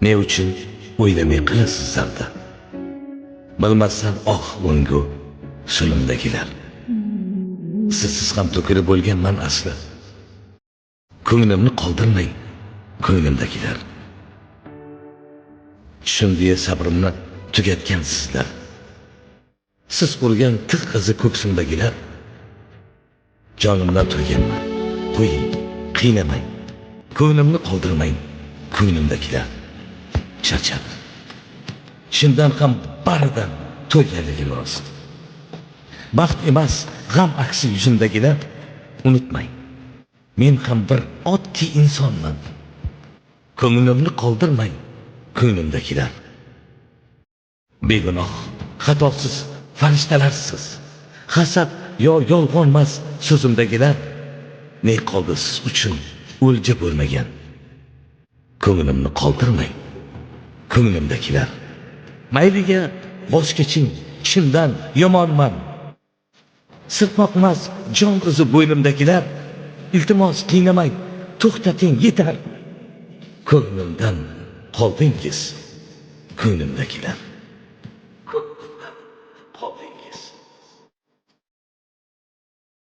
Ne uchun o'ylamay qilasiz zarda? Bilmasdan o'ngu so'limdagilar. Sizsiz ham to'kilib bo'lganman asli. Ko'nglimni qoldirmang, ko'nglimdagilar. Shunday sabrimni tugatgan sizlar. Siz qurgan tig' izi ko'ksimdagilar. Jonimdan turganman. Qo'ying, qiynamang. Ko'nglimni qoldirmang, ko'nglimdagilar. Charchadim. Shundan ham baridan to'yganligim rost. Baxt emas, g'am aksi yuzimdagilar. Unutmang. Men ham bir oddiy insonman. Ko'nglimni qoldirmang, ko'nglimdagilar. Begunoh, xatosiz farishtalarsiz. Hasad yo yolg'onmas so'zimdagilar. Ne qoldi siz uchun o'lja bo'lmagan. Ko'nglimni qoldirmang, ko'nglimdagilar. Mayliga voz keching, chindan yomonman. Sirtmoqmas jon qizi bo'ynimdagilar. Iltimos qiynamang, to'xtating, yetar. Ko'nglimdan qoldingiz, ko'nglimdagilar.